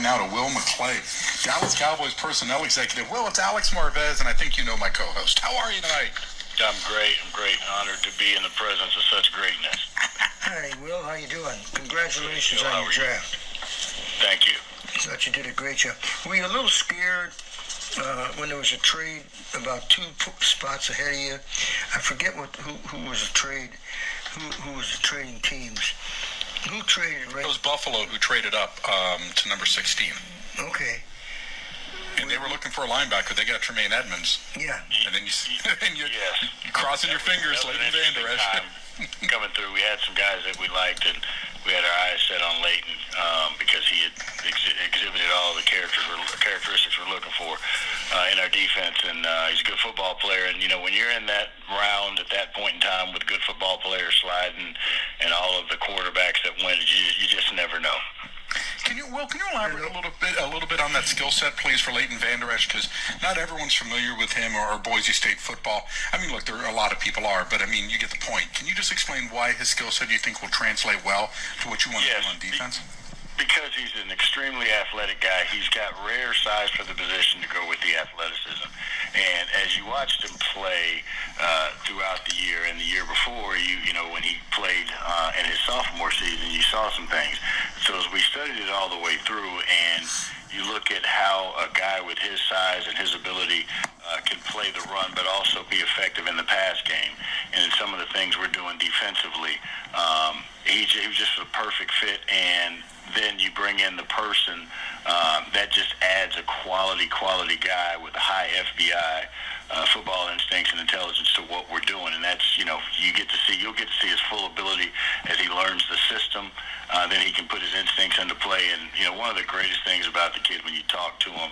now to Will McClay, Dallas Cowboys personnel executive. Will, it's Alex Marvez, and I think you know my co-host. How are you tonight? I'm great. Honored to be in the presence of such greatness. Hi, Will. How you doing? Congratulations on your draft. Thank you. I thought you did a great job. Were you a little scared when there was a trade about 2 spots ahead of you? I forget who was a trade. Who was the trading teams? Who traded? Right? It was Buffalo who traded up to number 16. Okay. And they were looking for a linebacker. They got Tremaine Edmonds. Yeah. And then you're crossing your fingers, Leighton Vander Esch. Coming through, we had some guys that we liked, and we had our eyes set on Leighton because he had exhibited all the characteristics we're looking for in our defense, and he's a good football player. And when you're in that round at that point in time with good football players sliding and all of the quarterbacks that win, you just never know. Can you elaborate a little bit on that skill set, please, for Leighton Vander Esch? Because not everyone's familiar with him or Boise State football. I mean, look, there are a lot of people are, but I mean, you get the point. Can you just explain why his skill set you think will translate well to what you want to do on defense? Because he's an extremely athletic guy. He's got rare size for the position to go with the athleticism. And as you watched him play throughout the year and the year before, when he played in his sophomore season, you saw some things. So as we studied it all the way through, and you look at how a guy with his size and his ability can play the run, but also be effective in the pass game, and in some of the things we're doing defensively, he was just a perfect fit. And then you bring in the person that just adds a quality guy with a high FBI football instincts and intelligence to what we're doing. And that's, you'll get to see his full ability as he learns the system. Then he can put his instincts into play. And, one of the greatest things about the kid when you talk to him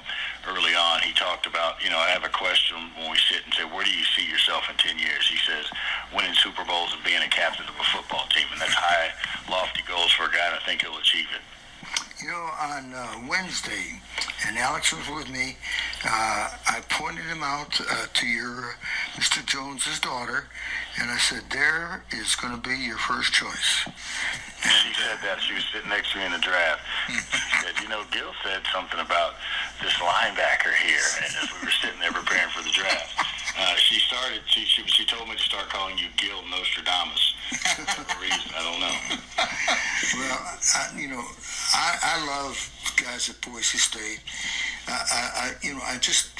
early on, he talked about, I have a question when we sit and say, where do you see yourself in 10 years? He says, winning Super Bowls and being a captain of a football team. And that's high, lofty goals for a guy, and I think he'll achieve it. On Wednesday, and Alex was with me, I pointed him out to your Mr. Jones's daughter, and I said, there is going to be your first choice. And she said that. She was sitting next to me in the draft. She said, Gil said something about this linebacker here, and as we were sitting there preparing for the draft. She told me to start calling you Gil Nostradamus for a reason. I don't know. Well, I love guys at Boise State.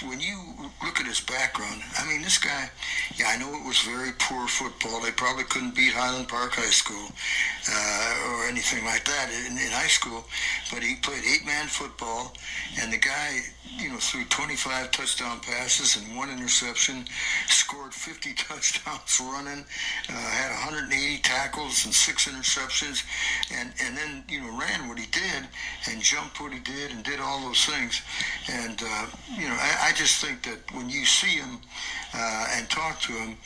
When you look at his background, I mean, this guy, I know it was very poor football. They probably couldn't beat Highland Park High School or anything like that in high school, but he played 8-man football, and the guy, threw 25 touchdown passes and 1 interception, scored 50 touchdowns running, had 180 tackles and 6 interceptions, and then, ran what he did and jumped what he did and did all those things. And, I just think that when you see him and talk to him,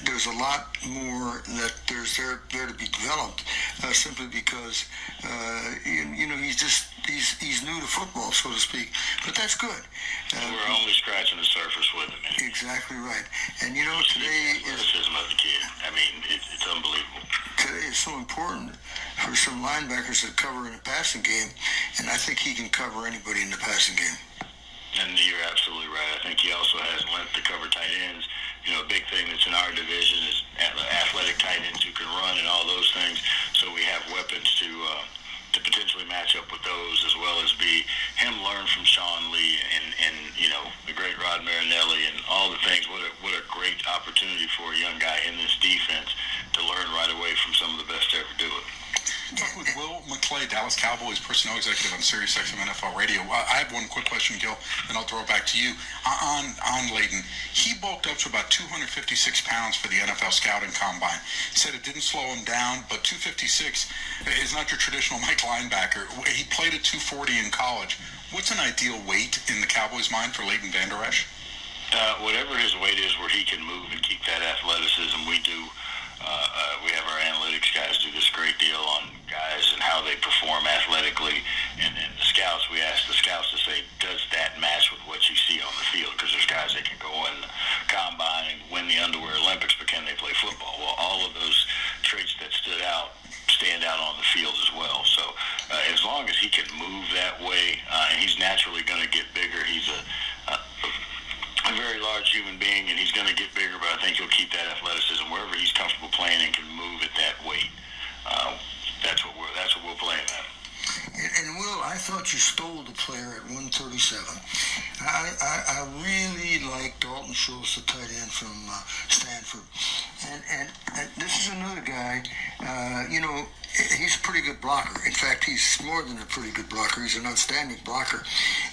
there's a lot more that there's there to be developed, simply because, he's new to football, so to speak. But that's good. We're only scratching the surface with him. Exactly right. And, today is... of the kid. I mean, it's unbelievable. Today is so important for some linebackers that cover in the passing game, and I think he can cover anybody in the passing game. And you're absolutely right. I think he also has length to cover tight ends. A big thing that's in our division is athletic tight ends who can run and all those things. So we have weapons to potentially match up with those, as well as be him learn from Sean Lee and the great Rod Marinelli and all the things. What a great opportunity for a young guy in this defense to learn right away from some of the best to ever do it. Talk with Will McClay, Dallas Cowboys personnel executive on Sirius XM NFL Radio. I have one quick question, Gil, and I'll throw it back to you. On Leighton, he bulked up to about 256 pounds for the NFL scouting combine. He said it didn't slow him down, but 256 is not your traditional Mike linebacker. He played at 240 in college. What's an ideal weight in the Cowboys' mind for Leighton Vander Esch? Whatever his weight is where he can move and keep that athleticism, we do. We have our analytics guys do this great deal on guys and how they perform athletically. And the scouts, we ask the scouts to say, does that match with what you see on the field? Because there's guys that can go in the combine and win the underwear Olympics, but can they play football? Well, all of those traits that stand out on the field as well. So as long as he can move that way, you stole the player at 137. I really like Dalton Schultz, the tight end from Stanford. And this is another guy, he's a pretty good blocker. In fact, he's more than a pretty good blocker. He's an outstanding blocker.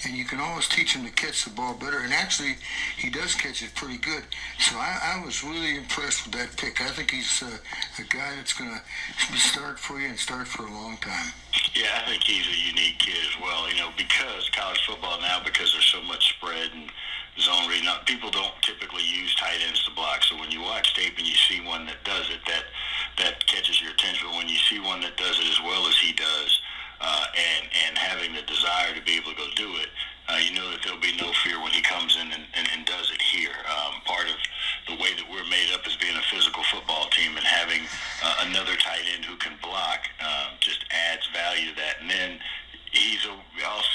And you can always teach him to catch the ball better. And actually, he does catch it pretty good. So I was really impressed with that pick. I think he's a guy that's going to start for you and start for a long time. Yeah, I think he's a unique kid as well, because college football now, because there's so much spread and zone reading, people don't typically use tight ends to block. So when you watch tape and you see one that does it, that catches your attention. But when you see one that does it as well as he does, and having the desire to be able to go do it, you know that there'll be no fear when he comes in and does it here. Part of the way that we're made up is being a physical football team, and having another tight end who can block just adds value to that. And then he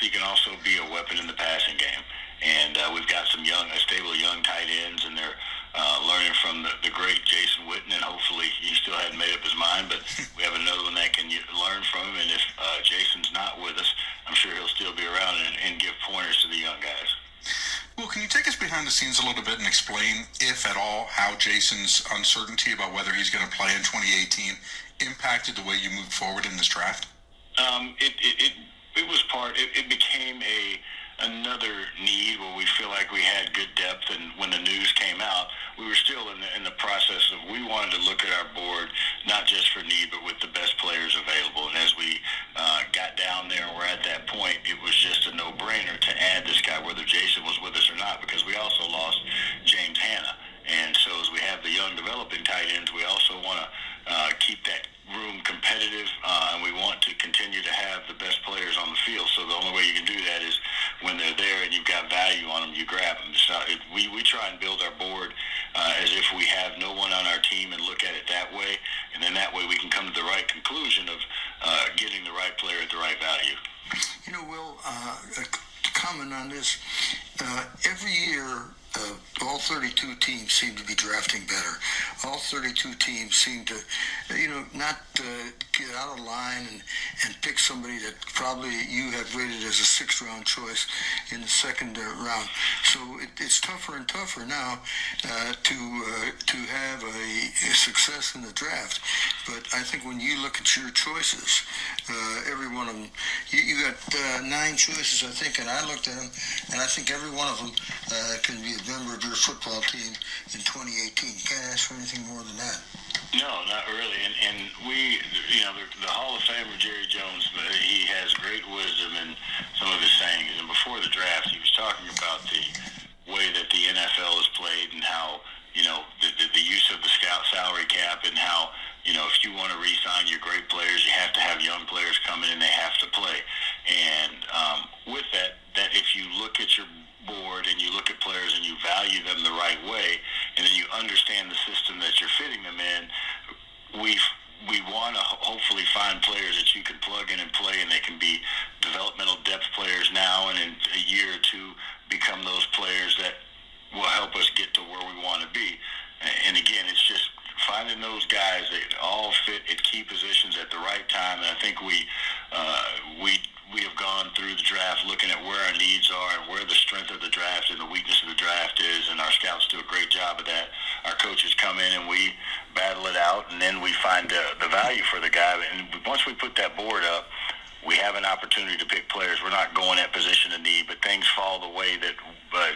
can also be a weapon in the passing game. And we've got some stable young tight ends, and they're learning from the great Jason Witten, and hopefully he still hadn't made up his mind, but we have another one that can learn from him. And if Jason's not with us, I'm sure he'll still be around and give pointers to the young guys. Well, can you take us behind the scenes a little bit and explain, if at all, how Jason's uncertainty about whether he's going to play in 2018 impacted the way you moved forward in this draft? It was it became another need where we feel like we had good depth, and when the news came out, we were still in the process of, we wanted to look at our board not just for need but with the best players available. And as we got down there and we're at that point, it was just a no-brainer to add this guy, whether Jason was with us or not, because we also lost James Hanna. And so as we have the young developing tight ends, we also want to keep that room competitive, and we want to continue to have the best players on the field. So the only way you can do that is when they're there and you've got value on them, you grab them. We try and build our board as if we have no one on our team, and look at it that way, and then that way we can come to the right conclusion of getting the right player at the right value. Will, to comment on this, every year all 32 teams seem to be drafting better. All 32 teams seem to, not get out of line and pick somebody that probably you have rated as a sixth-round choice in the second round. So it's tougher and tougher now to have a success in the draft. But I think when you look at your choices, every one of them, you got 9 choices, I think, and I looked at them, and I think every one of them can be a member of your football team in 2018. You can't ask for anything more than that. No, not really. And we, the Hall of Famer Jerry Jones, he has great wisdom in some of his sayings. And before the draft, he was talking about the way that the NFL is played, and how, the use of the scout salary cap, and how, if you want to re-sign your great players, you have to have young players come in and they have to play. And with that if you look at your board and you look at players and you value them the right way, and then you understand the system that you're fitting them in, we want to hopefully find players that you can plug in and play, and they can be developmental depth players now, and in a year or two become those players that will help us get to where we want to be. And again, it's just finding those guys that all fit at key positions at the right time. And I think we have gone through the draft looking at where our needs are and where the strength of the draft and the weakness of the draft is, and our scouts do a great job of that. Our coaches come in and we battle it out, and then we find the value for the guy. And once we put that board up, we have an opportunity to pick players. We're not going at position of need, but things fall the way that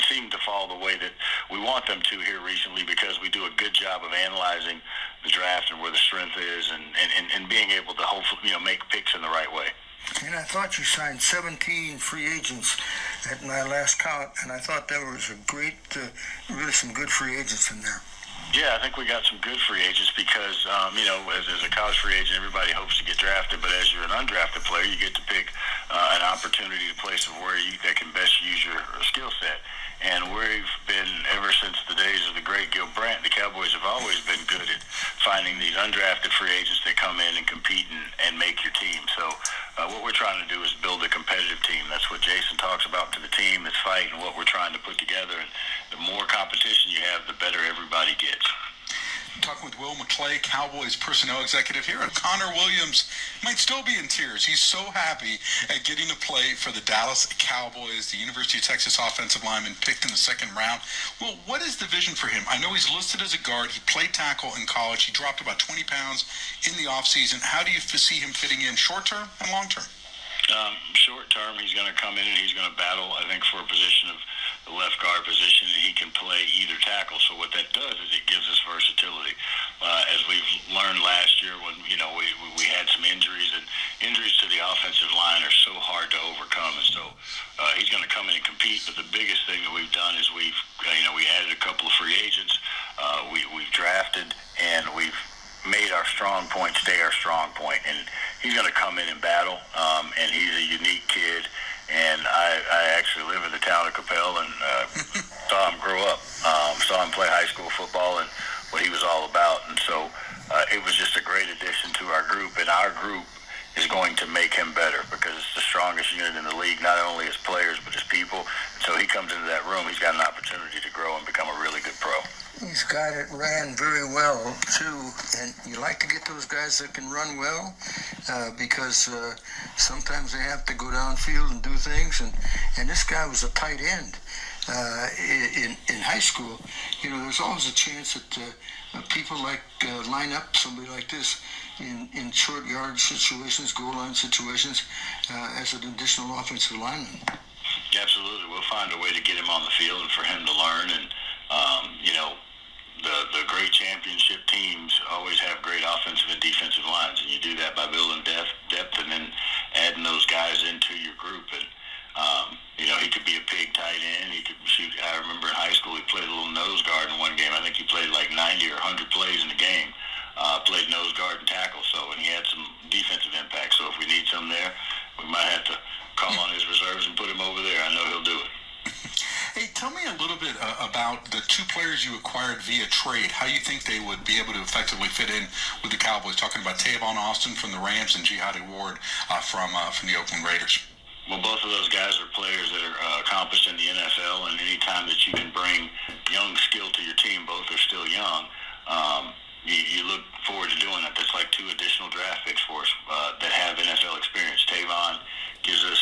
seem to fall the way that we want them to here recently, because we do a good job of analyzing the draft and where the strength is, and being able to hopefully make picks in the right way. And I thought you signed 17 free agents at my last count, and I thought that was a great, really some good free agents in there. Yeah, I think we got some good free agents because, as a college free agent, everybody hopes to get drafted, but as you're an undrafted player, you get to pick an opportunity to play somewhere that can best use your skill set. And we've been, ever since the days of the great Gil Brandt, the Cowboys have always been good at finding these undrafted free agents that come in and compete and make your team. So what we're trying to do is build a competitive team. That's what Jason talks about to the team, is fight, and what we're trying to put together. And the more competition you have, the better everybody gets. Talking with Will McClay McClay, Cowboys personnel executive here. And Connor Williams might still be in tears. He's so happy at getting to play for the Dallas Cowboys, the University of Texas offensive lineman picked in the second round. Well, what is the vision for him? I know he's listed as a guard. He played tackle in college. He dropped about 20 pounds in the offseason. How do you see him fitting in short-term and long-term? Short term, he's going to come in and he's going to battle, I think, for a position of the left guard position, and he can play either tackle. So what that does is it gives us versatility. As we've learned last year when, we had some injuries, and injuries to the offensive line are so hard to overcome. And so he's going to come in and compete. But the biggest thing that we've done is we added a couple of free agents. We've drafted, and we've made our strong point stay our strong point. And he's going to come in and battle, and he's a unique kid. And I actually live in the town of Capel and saw him grow up, saw him play high school football and what he was all about. And so it was just a great addition to our group. And our group is going to make him better because it's the strongest unit in the league, not only as players but as people. And so he comes into that room, he's got an opportunity to grow and become a really good pro. He's a guy that ran very well, too, and you like to get those guys that can run well because sometimes they have to go downfield and do things, and this guy was a tight end in high school. There's always a chance that people line up somebody like this in short yard situations, goal line situations, as an additional offensive lineman. Absolutely. We'll find a way to get him on the field and for him to learn. And, the great championship teams always have great offensive and defensive lines, and you do that by building depth and then adding those guys into your group. And, he could be a big tight end. He could shoot. I remember in high school he played a little nose guard in one game. I think he played like 90 or 100 plays in the game. Played nose guard and tackle, and he had some defensive impact. So if we need some there, we might have to call on his reserves and put him over there. I know he'll do it. Hey, tell me a little bit about the two players you acquired via trade, how you think they would be able to effectively fit in with the Cowboys, talking about Tavon Austin from the Rams and Jihadi Ward from the Oakland Raiders. Well, both of those guys are players that are accomplished in the NFL, and any time that you can bring young skill to your team, both are still young, you look forward to doing that. That's like two additional draft picks for us that have NFL experience. Tavon gives us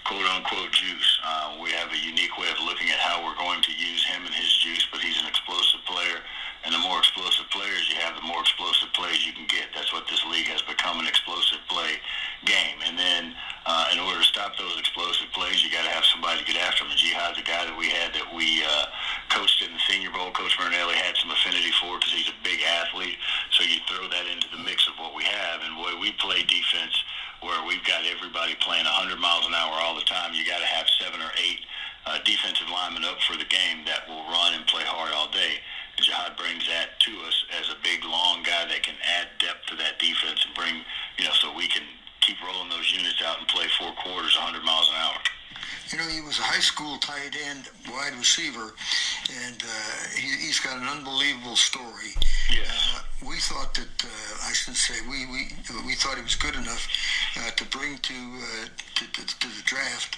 quote-unquote juice. We have a unique way of looking at how we're going to use him and his juice, but he's an explosive player, and the more explosive players you have, the more explosive plays you can get. That's what this league has become, an explosive play game. And then in order to stop those explosive plays, you got to have somebody to get after him. And Jihad's a guy that we coached in the Senior Bowl. Coach Marinelli had some affinity for because he's a big athlete, so you throw that into the mix of what we have. And boy, we play defense where we've got everybody playing 100 miles an hour all the time. You got to have 7 or 8 defensive linemen up for the game that will run and play hard all day. And Jihad brings that to us as a big, long guy that can add depth to that defense and bring, so we can keep rolling those units out and play 4 quarters, 100 miles an hour. He was a high school tight end, wide receiver, and he's got an unbelievable story. Yes. We thought that, I shouldn't say, we thought he was good enough to bring to the draft,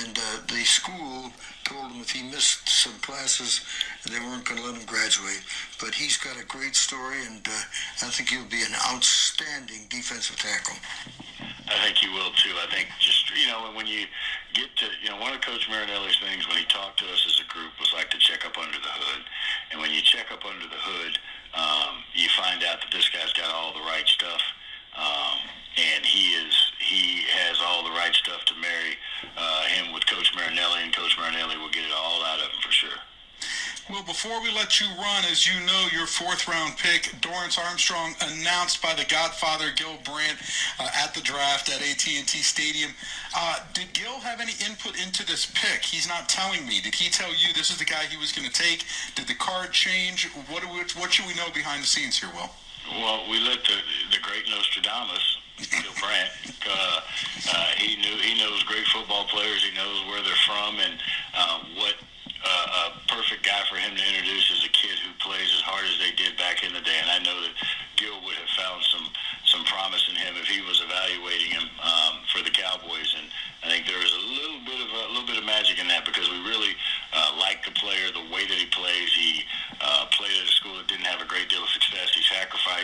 and the school told him if he missed some classes, they weren't going to let him graduate. But he's got a great story, and I think he'll be an outstanding defensive tackle. I think he will too. I think just, when you get to, one of Coach Marinelli's things when he talked to us as a group was like to check up under the hood. And when you check up under the hood, you find out that this guy's got all the right stuff. And he has all the right stuff to marry him with Coach Marinelli, and Coach Marinelli will get it all out of him for sure. Well, before we let you run, as you know, your 4th-round pick, Dorrance Armstrong, announced by the Godfather, Gil Brandt, at the draft at AT&T Stadium. Did Gil have any input into this pick? He's not telling me. Did he tell you this is the guy he was going to take? Did the card change? What should we know behind the scenes here, Will? Well, we let the great Nostradamus, Gil Brandt, he knows great football players. He knows where they're from, and what a perfect guy for him to introduce is a kid who plays as hard as they did back in the day. And I know that Gil would have found some promise in him if he was evaluating him for the Cowboys. And I think there is a little bit of magic in that because we really like the player, the way that he plays. He played at a school that didn't have a great deal of success. He sacrificed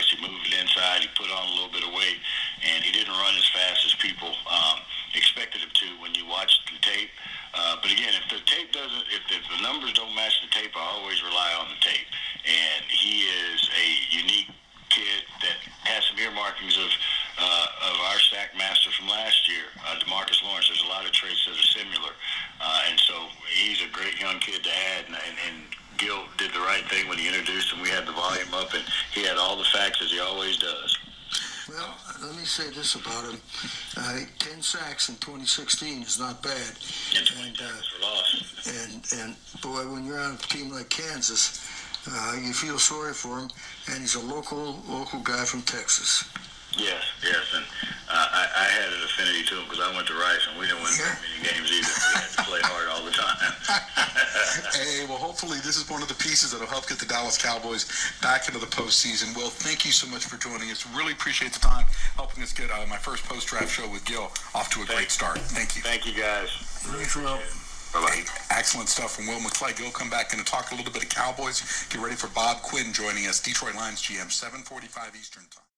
markings of our sack master from last year, DeMarcus Lawrence. There's a lot of traits that are similar, and so he's a great young kid to add. And Gil did the right thing when he introduced him. We had the volume up, and he had all the facts as he always does. Well, let me say this about him. 10 sacks in 2016 is not bad. And 20 tackles for loss. And boy, when you're on a team like Kansas, you feel sorry for him. And he's a local guy from Texas. Yes, and I had an affinity to him because I went to Rice, and we didn't win very many games either. We had to play hard all the time. Hey, well, hopefully this is one of the pieces that will help get the Dallas Cowboys back into the postseason. Will, thank you so much for joining us. Really appreciate the time helping us get my first post-draft show with Gil off to a great start. Thank you. Thank you, guys. Thanks, Will. Bye-bye. Excellent stuff from Will McClay. Gil, come back and talk a little bit of Cowboys. Get ready for Bob Quinn joining us, Detroit Lions GM, 7:45 Eastern Time.